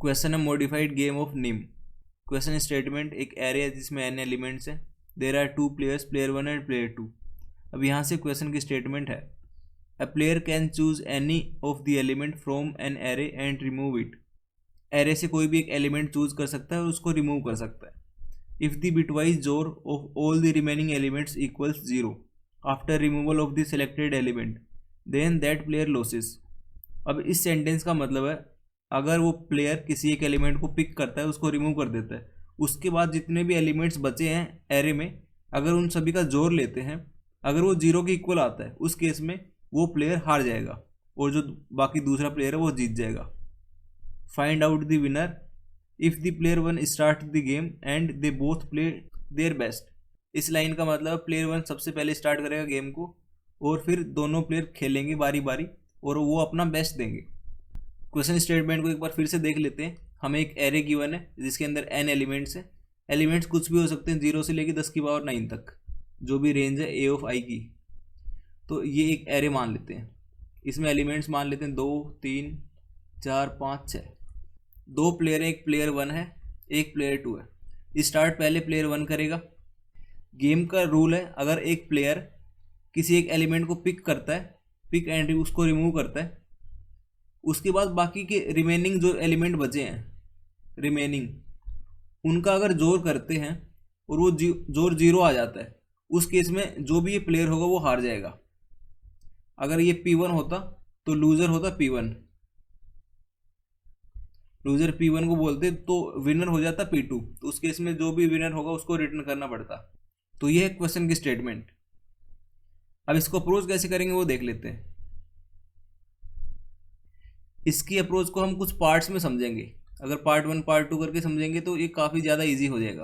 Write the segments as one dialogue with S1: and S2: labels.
S1: Question है modified game of Nim. Question statement, एक array है जिसमें n एलिमेंट्स है। There are 2 players, player 1 and player 2। अब यहाँ से क्वेश्चन की स्टेटमेंट है, a player can choose any of the element from an array and remove it. Array से कोई भी एक एलिमेंट चूज कर सकता है और उसको रिमूव कर सकता है। If the bitwise XOR of all the remaining elements equals 0 after removal of the selected element then that player loses. अब इस सेंटेंस का मतलब है, अगर वो प्लेयर किसी एक एलिमेंट को पिक करता है, उसको रिमूव कर देता है, उसके बाद जितने भी एलिमेंट्स बचे हैं एरे में, अगर उन सभी का जोर लेते हैं, अगर वो 0 के इक्वल आता है, उस केस में वो प्लेयर हार जाएगा और जो बाकी दूसरा प्लेयर है वो जीत जाएगा। Find out the winner if the player 1 start the game and they both play their best. इस लाइन का मतलब प्लेयर 1 सबसे पहले स्टार्ट करेगा गेम को और फिर दोनों प्लेयर खेलेंगे बारी बारी और वो अपना बेस्ट देंगे। क्वेश्चन स्टेटमेंट को एक बार फिर से देख लेते हैं। हमें एक एरे गिवन है जिसके अंदर n एलिमेंट्स है। एलिमेंट्स कुछ भी हो सकते हैं, 0 से लेकर 10 की पावर 9 तक, जो भी रेंज है a ऑफ i की। तो ये एक एरे मान लेते हैं। इसमें एलिमेंट्स मान लेते हैं 2 3 4 5 6। 2 प्लेयर है, एक प्लेयर 1 है, एक प्लेयर 2 है। स्टार्ट पहले प्लेयर 1 करेगा। गेम का रूल है, अगर एक प्लेयर किसी एक एलिमेंट को पिक करता है, पिक एंड उसको रिमूव करता है, उसके बाद बाकी के रिमेनिंग जो एलिमेंट बचे हैं रिमेनिंग, उनका अगर जोर करते हैं और वो जोर 0 आ जाता है, उस केस में जो भी ये प्लेयर होगा वो हार जाएगा। अगर ये P1 होता तो लूजर होता P1, लूजर P1 को बोलते, तो विनर हो जाता P2। तो उस केस में जो भी विनर होगा उसको रिटर्न करना पड़ता। तो ये है क्वेश्चन की स्टेटमेंट। अब इसको अप्रोच कैसे करेंगे वो देख लेते हैं। इसकी अप्रोच को हम कुछ पार्ट्स में समझेंगे। अगर पार्ट 1 पार्ट 2 करके समझेंगे तो ये काफ़ी ज़्यादा इजी हो जाएगा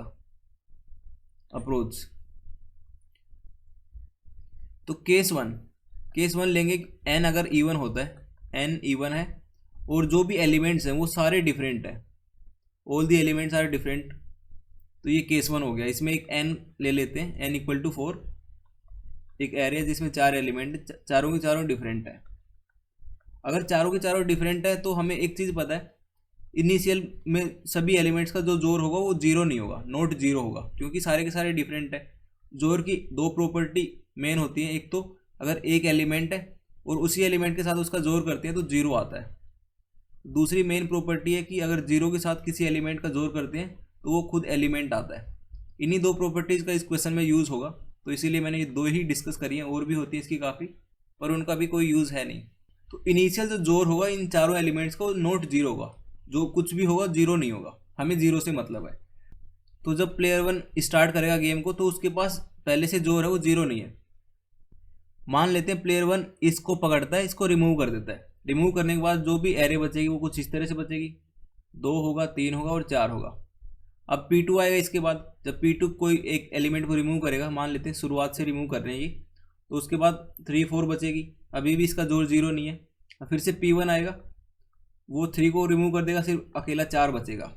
S1: अप्रोच। तो केस वन लेंगे। n अगर इवन होता है, n इवन है और जो भी एलिमेंट्स हैं वो सारे डिफरेंट है, all the elements are different, तो ये केस 1 हो गया। इसमें एक n ले लेते हैं, n इक्वल टू 4। एक एरे है जिसमें 4 एलिमेंट, चारों के चारों डिफरेंट है। अगर चारों के चारों डिफरेंट है तो हमें एक चीज़ पता है, इनिशियल में सभी एलिमेंट्स का जो जोर होगा वो 0 नहीं होगा, नॉट 0 होगा, क्योंकि सारे के सारे डिफरेंट है। जोर की 2 प्रॉपर्टी मेन होती हैं। एक तो अगर एक एलिमेंट है और उसी एलिमेंट के साथ उसका जोर करते हैं तो 0 आता है। दूसरी मेन प्रॉपर्टी है कि अगर 0 के साथ किसी एलिमेंट का जोर करते हैं तो वो खुद एलिमेंट आता है। इन्हीं 2 प्रॉपर्टीज़ का इस क्वेश्चन में यूज़ होगा, तो इसीलिए मैंने ये 2 ही डिस्कस करी हैं। और भी होती है इसकी काफ़ी, पर उनका भी कोई यूज़ है नहीं। तो इनिशियल जो जोर होगा इन चारों एलिमेंट्स का नॉट 0 होगा, जो कुछ भी होगा 0 नहीं होगा, हमें 0 से मतलब है। तो जब प्लेयर 1 स्टार्ट करेगा गेम को तो उसके पास पहले से जोर है वो 0 नहीं है। मान लेते हैं प्लेयर 1 इसको पकड़ता है, इसको रिमूव कर देता है। रिमूव करने के बाद जो भी एरे बचेगी वो कुछ इस तरह से बचेगी, 2 होगा, 3 होगा और 4 होगा। अब P2 आएगा इसके बाद। जब P2 कोई एक एलिमेंट को रिमूव करेगा, मान लेते हैं शुरुआत से रिमूव कर रहे हैं ये, तो उसके बाद 3 4 बचेगी। अभी भी इसका जोर 0 नहीं है। फिर से P1 आएगा, वो 3 को रिमूव कर देगा, सिर्फ अकेला 4 बचेगा।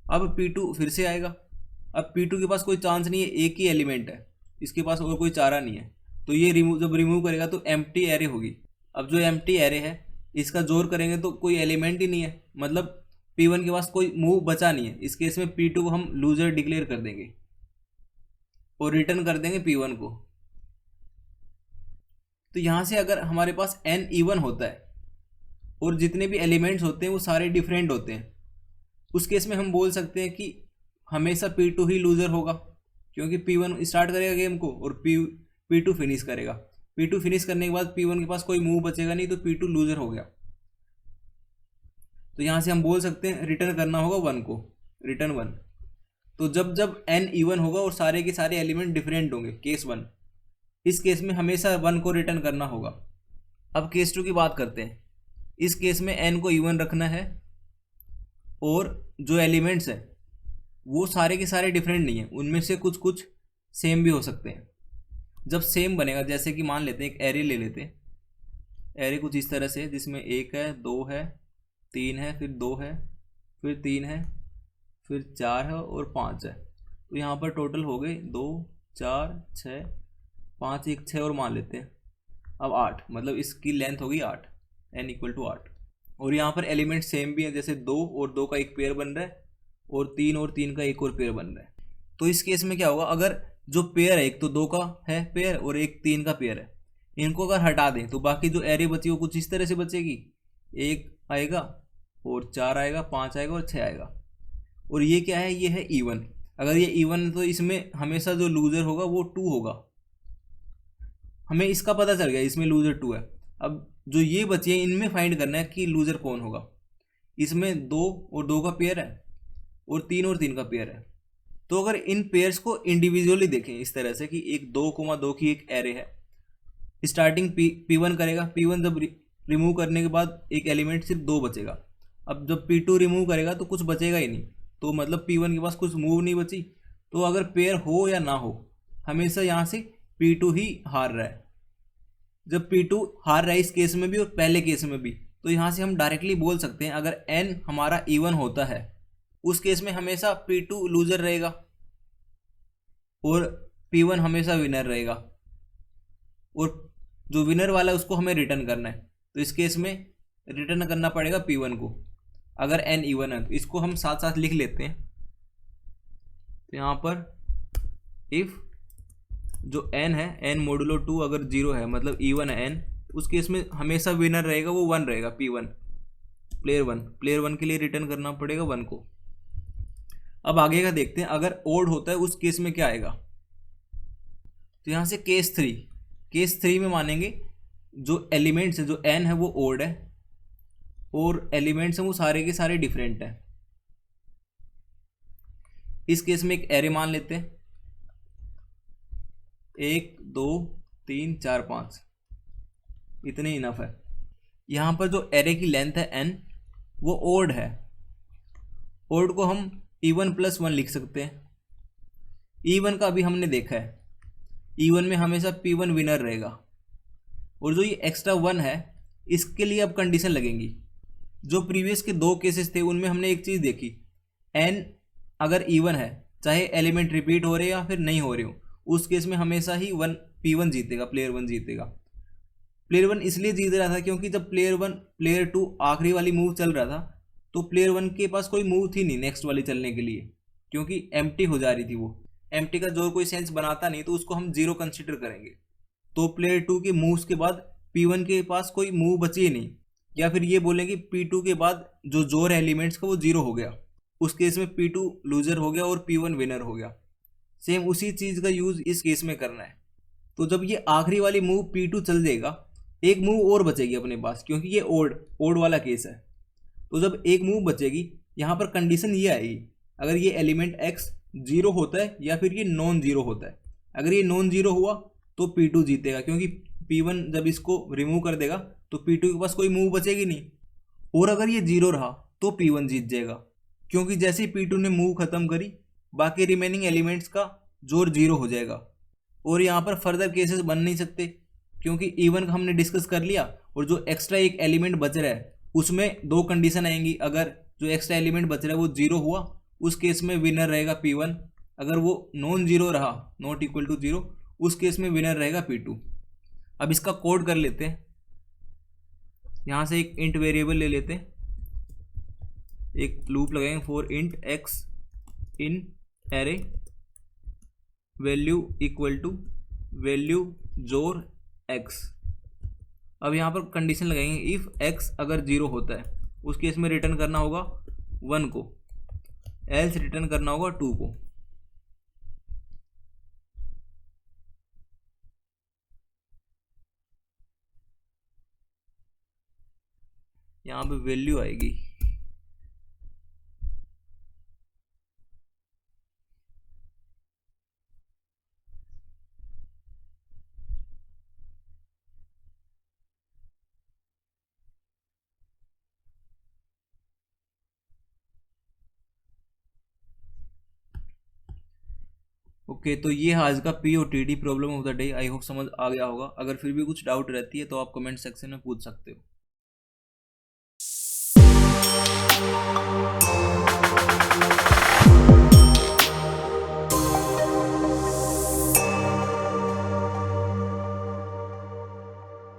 S1: अब P2 फिर से आएगा। अब P2 के पास कोई चांस नहीं है, एक ही एलिमेंट है, इसके पास और कोई चारा नहीं है। तो ये जब रिमूव करेगा तो एम्प्टी एरे होगी। अब जो एम्प्टी एरे है इसका जोर करेंगे तो कोई एलिमेंट ही नहीं है, मतलब P1 के पास कोई मूव बचा नहीं है। इस केस में P2 को हम लूजर डिक्लेयर कर देंगे और रिटर्न कर देंगे P1 को। तो यहाँ से अगर हमारे पास n इवन होता है और जितने भी एलिमेंट्स होते हैं वो सारे डिफरेंट होते हैं, उस केस में हम बोल सकते हैं कि हमेशा P2 ही लूजर होगा, क्योंकि P1 स्टार्ट करेगा गेम को और P2 फिनिश करेगा। P2 फिनिश करने के बाद P1 के पास कोई मूव बचेगा नहीं, तो P2 लूजर हो गया। तो यहाँ से हम बोल सकते हैं रिटर्न करना होगा 1 को, रिटर्न 1। तो जब जब n इवन होगा और सारे के सारे एलिमेंट डिफरेंट होंगे, केस 1, इस केस में हमेशा 1 को रिटर्न करना होगा। अब केस 2 की बात करते हैं। इस केस में n को इवन रखना है और जो एलिमेंट्स हैं वो सारे के सारे डिफरेंट नहीं है, उनमें से कुछ कुछ सेम भी हो सकते हैं। जब सेम बनेगा, जैसे कि मान लेते हैं एक एरे ले लेते हैं। एरे कुछ इस तरह से जिसमें 1 है, 2 है, 3 है, फिर 2 है, फिर 3 है, फिर 4 है और 5 है। तो यहाँ पर टोटल हो गए 2 4 6 5, 1 6 और मान लेते हैं अब 8, मतलब इसकी लेंथ होगी 8, n इक्वल टू 8। और यहाँ पर एलिमेंट सेम भी है, जैसे 2 और 2 का एक पेयर बन रहा है और 3 का एक और पेयर बन रहा है। तो इस केस में क्या होगा, अगर जो पेयर है एक तो 2 का है पेयर और एक 3 का पेयर है, इनको अगर हटा दें तो बाकी जो एरे बची वो कुछ इस तरह से बचेगी, 1 आएगा और 4 आएगा, 5 आएगा और 6 आएगा। और ये क्या है, ये है इवन। अगर ये इवन है तो इसमें हमेशा जो लूजर होगा वो 2 होगा। हमें इसका पता चल गया, इसमें लूजर 2 है। अब जो ये बची है इनमें फाइंड करना है कि लूजर कौन होगा। इसमें 2 और 2 का पेयर है और 3 का पेयर है। तो अगर इन पेयर्स को इंडिविजुअली देखें इस तरह से कि एक 2,2 की एक एरे है, स्टार्टिंग P1 करेगा, P1 जब रिमूव करने के बाद एक एलिमेंट सिर्फ 2 बचेगा। अब जब P2 रिमूव करेगा तो कुछ बचेगा ही नहीं, तो मतलब P1 के पास कुछ मूव नहीं बची। तो अगर पेयर हो या ना हो, हमेशा यहाँ से P2 ही हार रहा है। जब P2 हार रहा है इस केस में भी और पहले केस में भी, तो यहाँ से हम डायरेक्टली बोल सकते हैं अगर n हमारा इवन होता है उस केस में हमेशा P2 लूजर रहेगा और P1 हमेशा विनर रहेगा, और जो विनर वाला है उसको हमें रिटर्न करना है। तो इस केस में रिटर्न करना पड़ेगा P1 को अगर n इवन है। तो इसको हम साथ साथ लिख लेते हैं। तो यहाँ पर इफ जो n है, n मोडुलो 2 अगर 0 है मतलब इवन है n, उस केस में हमेशा विनर रहेगा वो 1 रहेगा, P1 प्लेयर 1 के लिए रिटर्न करना पड़ेगा 1 को। अब आगे का देखते हैं, अगर ओड होता है उस केस में क्या आएगा। तो यहाँ से केस 3 में मानेंगे जो एलिमेंट्स है, जो n है वो ओड है और एलिमेंट्स हैं वो सारे के सारे डिफरेंट हैं। इस केस में एक एरे मान लेते हैं, 1 2 3 4 5, इतने इनफ है। यहाँ पर जो एरे की लेंथ है n वो ओड है। ओड को हम इवन प्लस 1 लिख सकते हैं। इवन का अभी हमने देखा है, इवन में हमेशा P1 विनर रहेगा। और जो ये एक्स्ट्रा 1 है इसके लिए अब कंडीशन लगेंगी। जो प्रीवियस के 2 केसेस थे उनमें हमने एक चीज़ देखी, n अगर इवन है चाहे एलिमेंट रिपीट हो रहे या फिर नहीं हो रहे हो, उस केस में हमेशा ही P1 जीतेगा, प्लेयर 1 जीतेगा। प्लेयर 1 इसलिए जीत रहा था क्योंकि जब प्लेयर 2 आखिरी वाली मूव चल रहा था तो प्लेयर 1 के पास कोई मूव थी नहीं नेक्स्ट वाली चलने के लिए, क्योंकि एम्प्टी हो जा रही थी। वो एम्प्टी का जो कोई सेंस बनाता नहीं तो उसको हम 0 कंसिडर करेंगे। तो प्लेयर 2 के मूव्स के बाद P1 के पास कोई मूव बची ही नहीं, या फिर ये बोलेंगे P2 के बाद जो जोर एलिमेंट्स का वो 0 हो गया। उस केस में P2 लूजर हो गया और P1 विनर हो गया। सेम उसी चीज़ का यूज़ इस केस में करना है। तो जब ये आखिरी वाली मूव P2 चल देगा, एक मूव और बचेगी अपने पास, क्योंकि ये ओड वाला केस है। तो जब एक मूव बचेगी यहाँ पर कंडीशन ये आएगी, अगर ये एलिमेंट x 0 होता है या फिर ये नॉन 0 होता है। अगर ये नॉन 0 हुआ तो P2 जीतेगा, क्योंकि P1 जब इसको रिमूव कर देगा तो P2 के पास कोई मूव बचेगी नहीं। और अगर ये 0 रहा तो P1 जीत जाएगा, क्योंकि जैसे ही P2 ने मूव खत्म करी बाकी रिमेनिंग एलिमेंट्स का जोर 0 हो जाएगा। और यहाँ पर फर्दर केसेस बन नहीं सकते, क्योंकि इवन का हमने डिस्कस कर लिया और जो एक्स्ट्रा एक एलिमेंट बच रहा है उसमें 2 कंडीशन आएंगी। अगर जो एक्स्ट्रा एलिमेंट बच रहा है वो 0 हुआ, उस केस में विनर रहेगा P1। अगर वो नॉन 0 रहा, नॉट इक्वल टू 0, उस केस में विनर रहेगा P2। अब इसका कोड कर लेते हैं। यहाँ से एक इंट वेरिएबल ले लेते हैं, एक लूप लगाएंगे for int x in array value equal to value XOR x। अब यहाँ पर कंडीशन लगाएंगे, इफ x अगर 0 होता है उस केस में रिटर्न करना होगा 1 को, एल्स रिटर्न करना होगा 2 को। यहाँ पे वैल्यू आएगी ओके। तो ये आज का POTD problem of the day. I hope समझ आ गया होगा। अगर फिर भी कुछ डाउट रहती है तो आप कमेंट सेक्शन में पूछ सकते हो।